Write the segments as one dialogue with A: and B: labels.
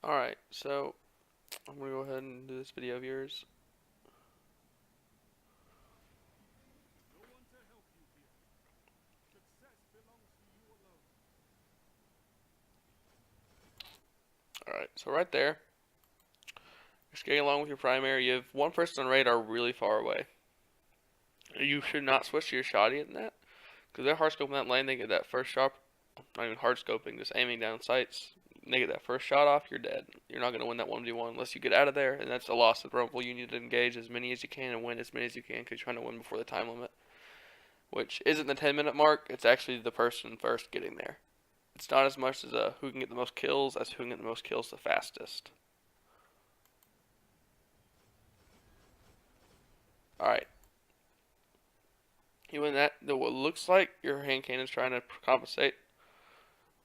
A: Alright, so I'm going to go ahead and do this video of yours. Alright, so right there, you're skating along with your primary. You have one person on radar really far away. You should not switch to your shotty in that, because they're hard scoping that lane. They get that first shot, not even hard scoping, just aiming down sights. They get that first shot off, you're dead. You're not going to win that 1v1 unless you get out of there, and that's a loss of the rumble. You need to engage as many as you can and win as many as you can because you're trying to win before the time limit, which isn't the 10-minute mark. It's actually the person first getting there. It's not as much as who can get the most kills as who can get the most kills the fastest. Alright. You win that. What looks like your hand cannon's trying to compensate,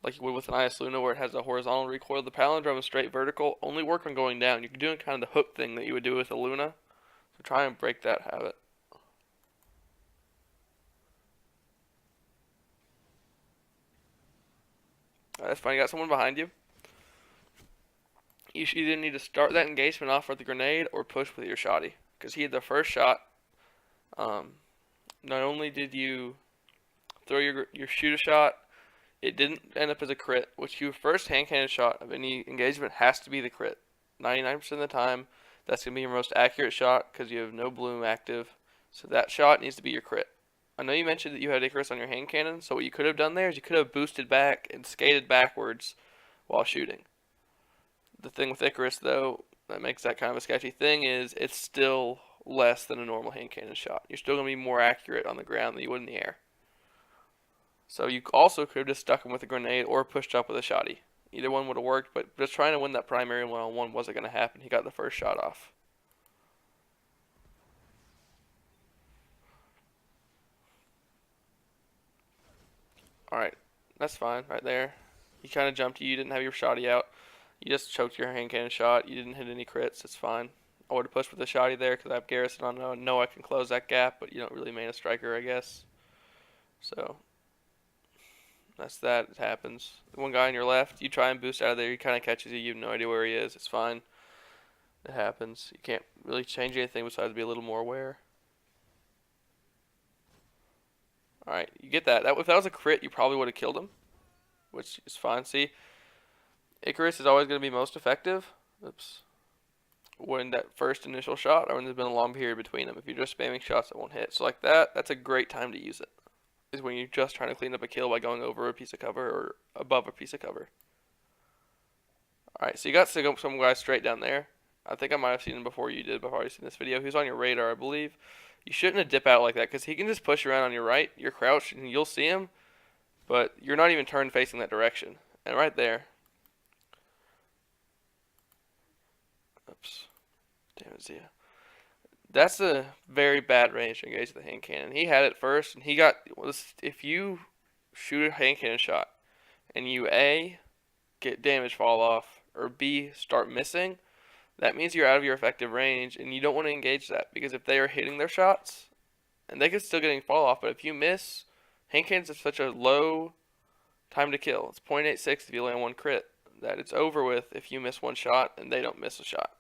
A: like you would with an IS Luna where it has a horizontal recoil. The palindrome is straight vertical, only work on going down. You're doing kind of the hook thing that you would do with a Luna. So try and break that habit. That's fine. You got someone behind you. You either need to start that engagement off with the grenade or push with your shotty. Because he had the first shot. Not only did you throw your shoot a shot, it didn't end up as a crit, which your first hand cannon shot of any engagement has to be the crit. 99% of the time, that's going to be your most accurate shot because you have no bloom active. So that shot needs to be your crit. I know you mentioned that you had Icarus on your hand cannon, so what you could have done there is you could have boosted back and skated backwards while shooting. The thing with Icarus, though, that makes that kind of a sketchy thing is it's still less than a normal hand cannon shot. You're still going to be more accurate on the ground than you would in the air. So you also could have just stuck him with a grenade or pushed up with a shotty. Either one would have worked, but just trying to win that primary one-on-one wasn't going to happen. He got the first shot off. Alright, that's fine right there. He kind of jumped you. You didn't have your shotty out. You just choked your hand cannon shot. You didn't hit any crits. It's fine. I would have pushed with the shotty there because I have Garrison on. I know I can close that gap, but you don't really main a striker, I guess. So that's that. It happens. One guy on your left, you try and boost out of there. He kind of catches you. You have no idea where he is. It's fine. It happens. You can't really change anything besides be a little more aware. Alright, you get that. If that was a crit, you probably would have killed him, which is fine. See, Icarus is always going to be most effective. Oops. When that first initial shot, or when there's been a long period between them. If you're just spamming shots that won't hit. So like that, that's a great time to use it. Is when you're just trying to clean up a kill by going over a piece of cover or above a piece of cover. Alright, so you got some guy straight down there. I think I might have seen him before you did, before I seen this video. He was on your radar, I believe. You shouldn't have dip out like that, because he can just push around on your right. You're crouched, and you'll see him, but you're not even turned facing that direction. And right there. Oops. Damn it, Zia. That's a very bad range to engage the hand cannon. He had it first, and he got. If you shoot a hand cannon shot, and you A, get damage fall off, or B, start missing, that means you're out of your effective range, and you don't want to engage that, because if they are hitting their shots, and they could still getting fall off, but if you miss, hand cannons have such a low time to kill. It's 0.86 if you land one crit. That it's over with if you miss one shot and they don't miss a shot.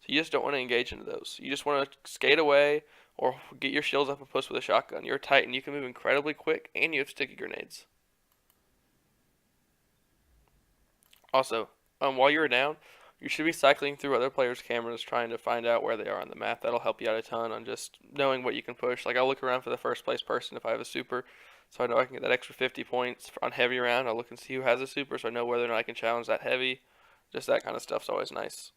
A: So you just don't want to engage into those. You just want to skate away or get your shields up and push with a shotgun. You're tight and you can move incredibly quick, and you have sticky grenades. Also, while you're down, you should be cycling through other players' cameras trying to find out where they are on the map. That'll help you out a ton on just knowing what you can push. Like I'll look around for the first place person if I have a super, so I know I can get that extra 50 points on heavy round. I'll look and see who has a super so I know whether or not I can challenge that heavy. Just that kind of stuff's always nice.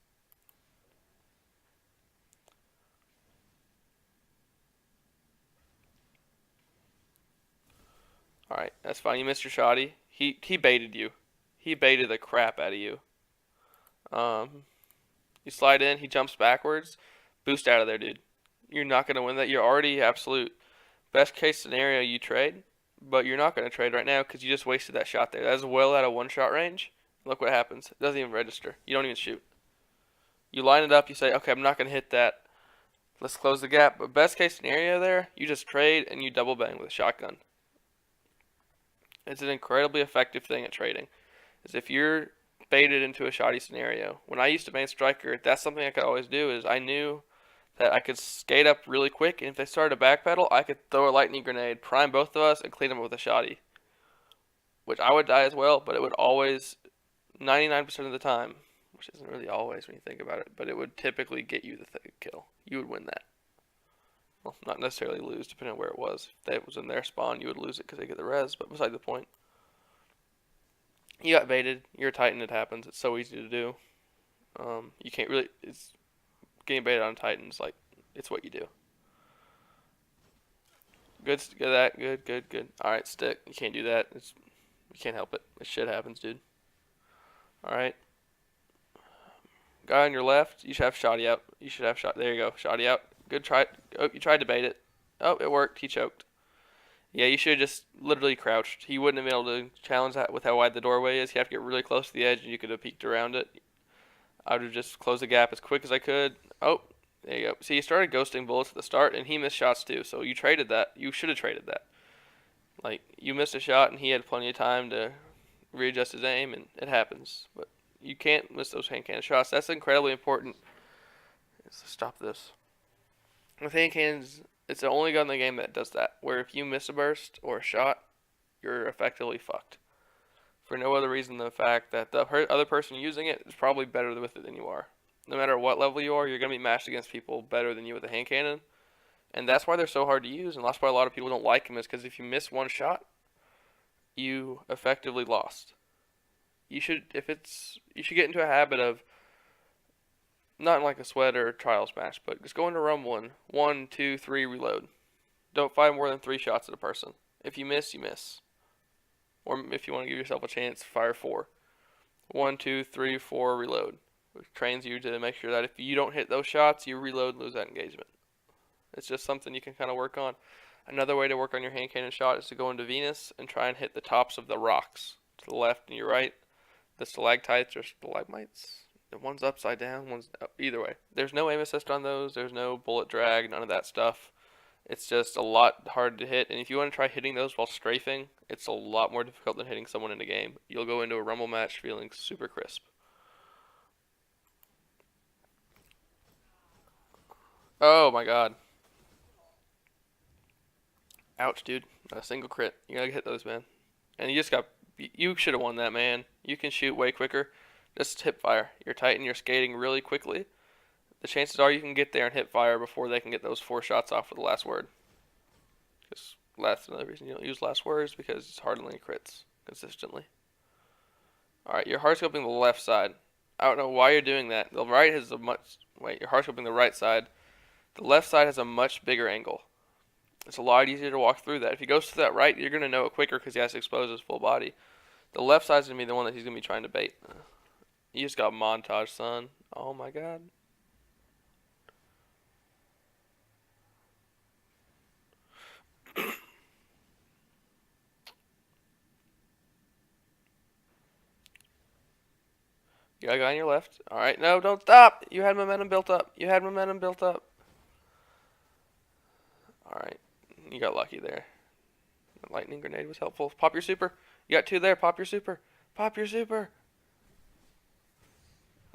A: Alright, that's fine. You missed your shotty. He baited you. He baited the crap out of you. Um, you slide in, he jumps backwards. Boost out of there, dude. You're not going to win that. You're already absolute. Best case scenario, you trade. But you're not going to trade right now because you just wasted that shot there. That is well out of one shot range. Look what happens. It doesn't even register. You don't even shoot. You line it up. You say, okay, I'm not going to hit that. Let's close the gap. But best case scenario there, you just trade and you double bang with a shotgun. It's an incredibly effective thing at trading. Is if you're baited into a shoddy scenario. When I used to main striker, that's something I could always do. Is I knew that I could skate up really quick, and if they started to backpedal, I could throw a lightning grenade, prime both of us, and clean them up with a shoddy. Which I would die as well, but it would always, 99% of the time, which isn't really always when you think about it, but it would typically get you the kill. You would win that. Well, not necessarily lose, depending on where it was. If it was in their spawn, you would lose it because they get the res, but beside the point. You got baited. You're a Titan, it happens. It's so easy to do. You can't really, it's getting baited on Titans, like, it's what you do. Good, good. Alright, stick. You can't do that. You can't help it. This shit happens, dude. Alright. Guy on your left, you should have shoddy out. You should have shot. There you go. Shoddy out. Good try. Oh, you tried to bait it. Oh, it worked. He choked. Yeah, you should have just literally crouched. He wouldn't have been able to challenge that with how wide the doorway is. You have to get really close to the edge, and you could have peeked around it. I would have just closed the gap as quick as I could. Oh, there you go. See, you started ghosting bullets at the start, and he missed shots too. So you traded that. You should have traded that. Like, you missed a shot, and he had plenty of time to readjust his aim, and it happens. But you can't miss those hand cannon shots. That's incredibly important. Let's stop this. With hand cannons, it's the only gun in the game that does that. Where if you miss a burst or a shot, you're effectively fucked. For no other reason than the fact that the other person using it is probably better with it than you are. No matter what level you are, you're going to be matched against people better than you with a hand cannon. And that's why they're so hard to use, and that's why a lot of people don't like them, is because if you miss one shot, you effectively lost. You should get into a habit of, not like a sweat or a trials match, but just go into Rumble and 1, 2, 3, reload. Don't fire more than 3 shots at a person. If you miss, you miss. Or if you want to give yourself a chance, fire 4. 1, 2, 3, 4, reload. Which trains you to make sure that if you don't hit those shots, you reload and lose that engagement. It's just something you can kind of work on. Another way to work on your hand cannon shot is to go into Venus and try and hit the tops of the rocks. To the left and your right. The stalactites or stalagmites. The one's upside down, one's up. Either way. There's no aim assist on those. There's no bullet drag, none of that stuff. It's just a lot hard to hit. And if you want to try hitting those while strafing, it's a lot more difficult than hitting someone in a game. You'll go into a Rumble match feeling super crisp. Oh my god. Ouch, dude. Not a single crit. You gotta hit those, man. And you should have won that, man. You can shoot way quicker. Just hip fire. You're Titan, you're skating really quickly. The chances are you can get there and hip fire before they can get those 4 shots off with the last word. That's another reason you don't use last words, because it's hardly crits consistently. Alright, you're hardscoping the left side. I don't know why you're doing that. The right has a much... Wait, you're hardscoping the right side. The left side has a much bigger angle. It's a lot easier to walk through that. If he goes to that right, you're going to know it quicker because he has to expose his full body. The left side's going to be the one that he's going to be trying to bait. You just got montage, son. Oh my god. You got a guy on your left. Alright, no, don't stop. You had momentum built up. Alright, you got lucky there. The lightning grenade was helpful. Pop your super. You got 2 there. Pop your super.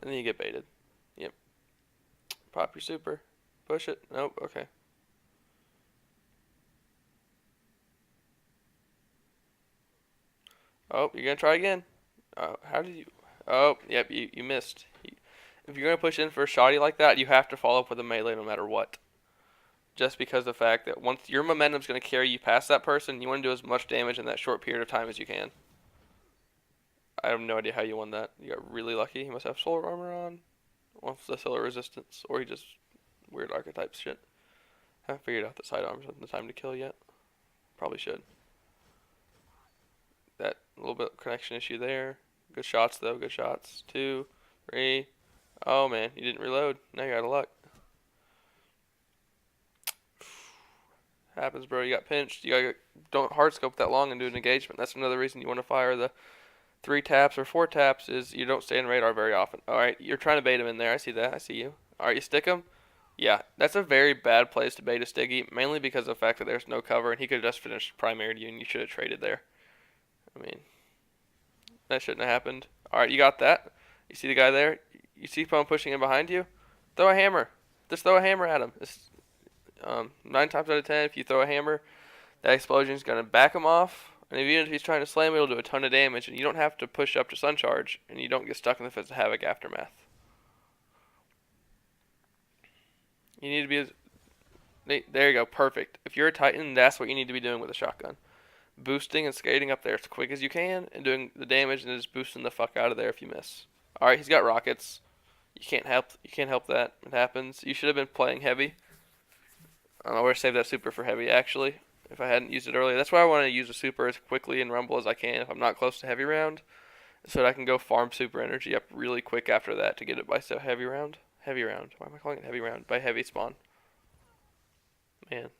A: And then you get baited. Yep. Pop your super. Push it. Nope. Okay. Oh, you're going to try again. Oh, how did you... Oh, yep, you missed. If you're going to push in for a shoddy like that, you have to follow up with a melee no matter what. Just because of the fact that once your momentum's going to carry you past that person, you want to do as much damage in that short period of time as you can. I have no idea how you won that. You got really lucky. He must have solar armor on. Wants the solar resistance. Or he just weird archetype shit. Haven't figured out the sidearms on the time to kill yet. Probably should. That little bit of connection issue there. Good shots though. Good shots. 2, 3. Oh man, you didn't reload. Now you're out of luck. Happens, bro. You got pinched. Don't hard scope that long and do an engagement. That's another reason you want to fire the 3 taps or 4 taps is you don't stay in radar very often. Alright, you're trying to bait him in there. I see that. I see you. Alright, you stick him. Yeah, that's a very bad place to bait a Stiggy, mainly because of the fact that there's no cover and he could have just finished primary you and you should have traded there. I mean, that shouldn't have happened. Alright, you got that. You see the guy there? You see someone pushing in behind you? Throw a hammer. Just throw a hammer at him. 9 times out of 10, if you throw a hammer, that explosion is going to back him off. And even if he's trying to slam, it'll do a ton of damage. And you don't have to push up to Sun Charge. And you don't get stuck in the Fist of Havoc aftermath. You need to be... There you go. Perfect. If you're a Titan, that's what you need to be doing with a shotgun. Boosting and skating up there as quick as you can. And doing the damage and just boosting the fuck out of there if you miss. Alright, he's got rockets. You can't help that. It happens. You should have been playing heavy. I would have saved that super for heavy, actually, if I hadn't used it earlier. That's why I want to use a super as quickly in Rumble as I can if I'm not close to heavy round, so that I can go farm super energy up really quick after that to get it by heavy round. Heavy round. Why am I calling it heavy round? By heavy spawn. Man.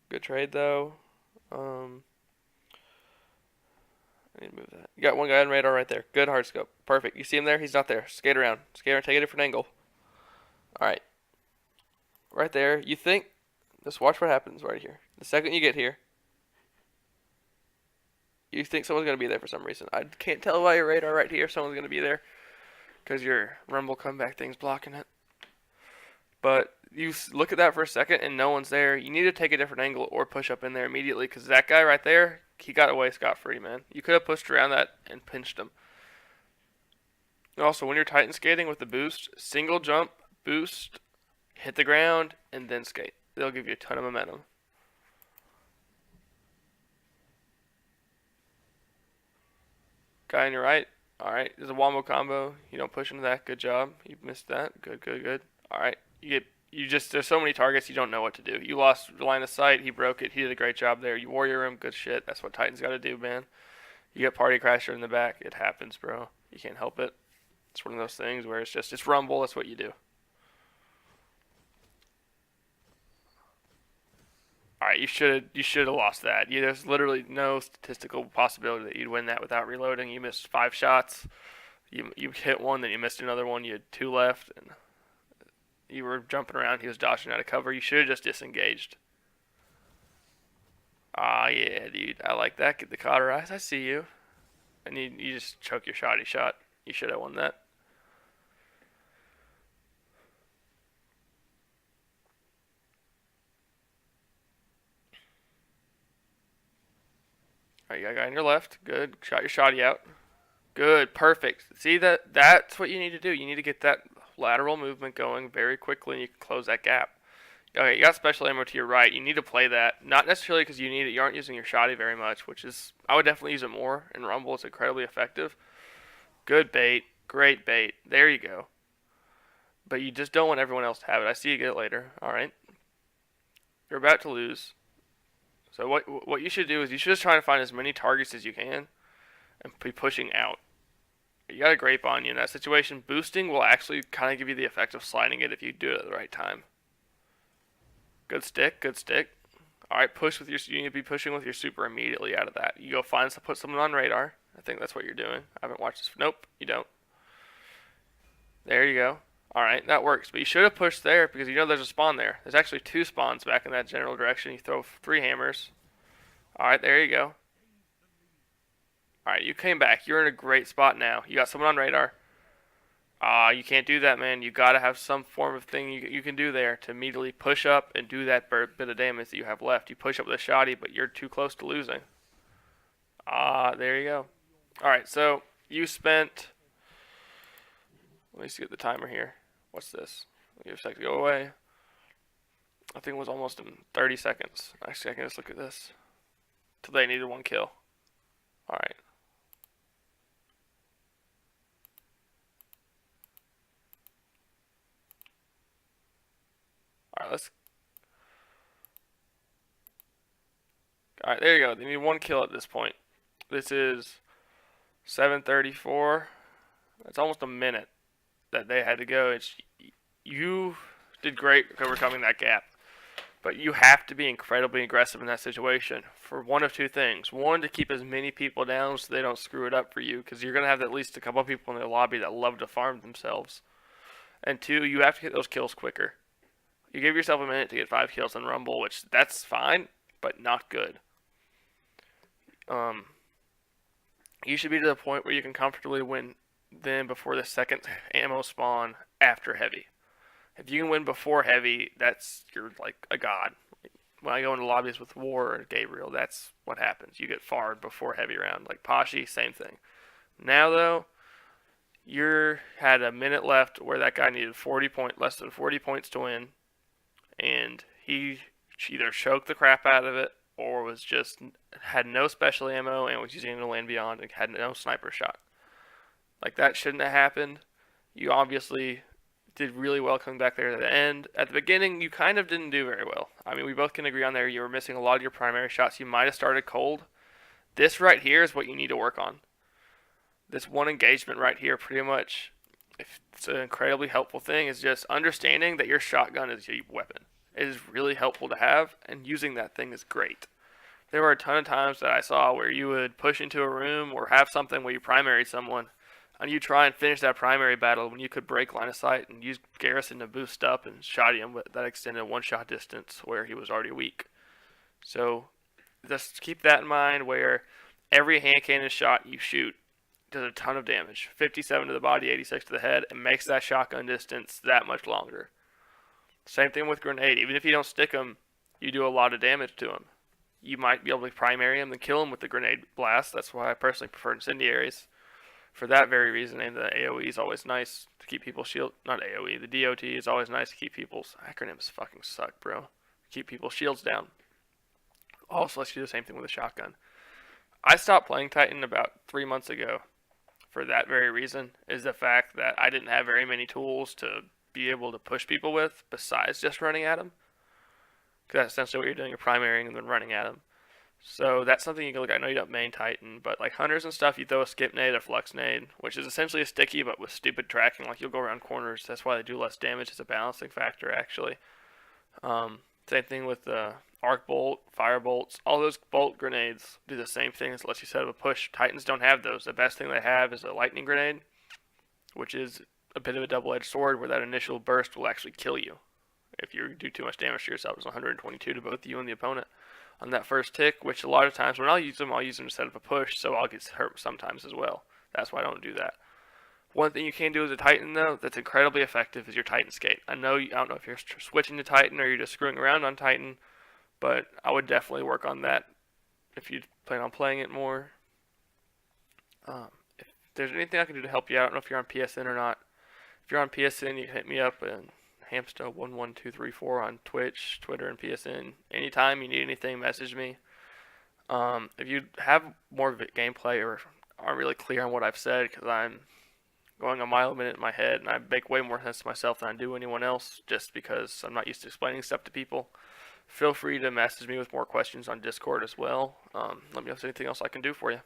A: Good trade, though. I need to move that. You got one guy on radar right there. Good hard scope. Perfect. You see him there? He's not there. Skate around. Skate around. Take a different angle. Alright. Right there. You think... Just watch what happens right here. The second you get here, you think someone's going to be there for some reason. I can't tell by your radar right here if someone's going to be there, because your rumble comeback thing's blocking it. But you look at that for a second and no one's there. You need to take a different angle or push up in there immediately, because that guy right there, he got away scot-free, man. You could have pushed around that and pinched him. And also, when you're Titan skating with the boost, single jump, boost, hit the ground, and then skate. They'll give you a ton of momentum. Guy on your right. Alright, there's a wombo combo. You don't push into that. Good job. You missed that. Good, good, good. Alright, there's so many targets you don't know what to do. You lost line of sight. He broke it. He did a great job there. You warrior him. Good shit. That's what Titans got to do, man. You get party crasher in the back. It happens, bro. You can't help it. It's one of those things where it's rumble. That's what you do. Alright, you should have lost that. There's literally no statistical possibility that you'd win that without reloading. You missed 5 shots. You hit one, then you missed another one. You had 2 left, and you were jumping around. He was dodging out of cover. You should have just disengaged. Ah, yeah, dude. I like that. Get the cauterize. I see you. And you just choke your shoddy shot. You should have won that. Alright, you got a guy on your left. Good. Shot your shoddy out. Good. Perfect. See, that's what you need to do. You need to get that lateral movement going very quickly, and you can close that gap. Okay, you got special ammo to your right. You need to play that. Not necessarily because you need it. You aren't using your shoddy very much, which is... I would definitely use it more in Rumble. It's incredibly effective. Good bait. Great bait. There you go. But you just don't want everyone else to have it. I see you get it later. Alright. You're about to lose. So what you should do is you should just try to find as many targets as you can and be pushing out. You got a grape on you in that situation. Boosting will actually kind of give you the effect of sliding it if you do it at the right time. Good stick, good stick. Alright, you need to be pushing with your super immediately out of that. You go put someone on radar. I think that's what you're doing. I haven't watched this. Nope, you don't. There you go. Alright, that works. But you should have pushed there because you know there's a spawn there. There's actually 2 spawns back in that general direction. You throw 3 hammers. Alright, there you go. Alright, you came back. You're in a great spot now. You got someone on radar. You can't do that, man. You gotta have some form of thing you can do there to immediately push up and do that bit of damage that you have left. You push up with a shoddy, but you're too close to losing. There you go. Alright, so you spent... Let me see get the timer here. What's this? Give a sec to go away. I think it was almost in 30 seconds. Actually, I can just look at this. Till they needed 1 kill. Alright. Alright, Alright, there you go. They need 1 kill at this point. This is 7:34. It's almost a minute that they had to go. You did great overcoming that gap. But you have to be incredibly aggressive in that situation for one of 2 things. One, to keep as many people down so they don't screw it up for you, because you're going to have at least a couple of people in the lobby that love to farm themselves. And 2, you have to get those kills quicker. You give yourself a minute to get 5 kills in Rumble, which that's fine, but not good. Um, you should be to the point where you can comfortably win then before the second ammo spawn after heavy. If you can win before heavy, you're like a god. When I go into lobbies with War or Gabriel, that's what happens. You get farred before heavy round. Like Pashi, same thing. Now though, you had a minute left where that guy needed less than 40 points to win, and he either choked the crap out of it or was just had no special ammo and was using it to land beyond and had no sniper shot. Like that shouldn't have happened. You obviously did really well coming back there at the end. At the beginning, you kind of didn't do very well. I mean, we both can agree on there. You were missing a lot of your primary shots. You might have started cold. This right here is what you need to work on. This one engagement right here, pretty much, it's an incredibly helpful thing, is just understanding that your shotgun is your weapon. It is really helpful to have, and using that thing is great. There were a ton of times that I saw where you would push into a room or have something where you primary someone, and you try and finish that primary battle when you could break line of sight and use Garrison to boost up and shot him with that extended one-shot distance where he was already weak. So just keep that in mind where every hand cannon shot you shoot does a ton of damage. 57 to the body, 86 to the head, and makes that shotgun distance that much longer. Same thing with grenade. Even if you don't stick them, you do a lot of damage to them. You might be able to primary him and kill him with the grenade blast. That's why I personally prefer incendiaries. For that very reason, and the AoE is always nice to keep people shield. Not AoE, the DOT is always nice to keep people's acronyms fucking suck, bro. Keep people's shields down. Also, let's do the same thing with a shotgun. I stopped playing Titan about 3 months ago. For that very reason, is the fact that I didn't have very many tools to be able to push people with besides just running at them. Because that's essentially what you're doing, you're primarying and then running at them. So that's something you can look at. I know you don't main Titan, but like hunters and stuff, you throw a skip nade, a flux nade, which is essentially a sticky but with stupid tracking. Like you'll go around corners. That's why they do less damage. It's a balancing factor, actually. Same thing with the arc bolt, fire bolts. All those bolt grenades do the same thing as it lets you set up a push. Titans don't have those. The best thing they have is a lightning grenade, which is a bit of a double-edged sword where that initial burst will actually kill you. If you do too much damage to yourself, it's 122 to both you and the opponent on that first tick, which a lot of times when I'll use them to set up a push, so I'll get hurt sometimes as well. That's why I don't do that. One thing you can do as a Titan, though, that's incredibly effective is your Titan skate. I don't know if you're switching to Titan or you're just screwing around on Titan, but I would definitely work on that if you plan on playing it more. If there's anything I can do to help you out, I don't know if you're on PSN or not. If you're on PSN, you can hit me up and Hamsta11234 on Twitch, Twitter, and PSN. Anytime you need anything, message me. If you have more gameplay or aren't really clear on what I've said, because I'm going a mile a minute in my head, and I make way more sense to myself than I do anyone else, just because I'm not used to explaining stuff to people, feel free to message me with more questions on Discord as well. Let me know if there's anything else I can do for you.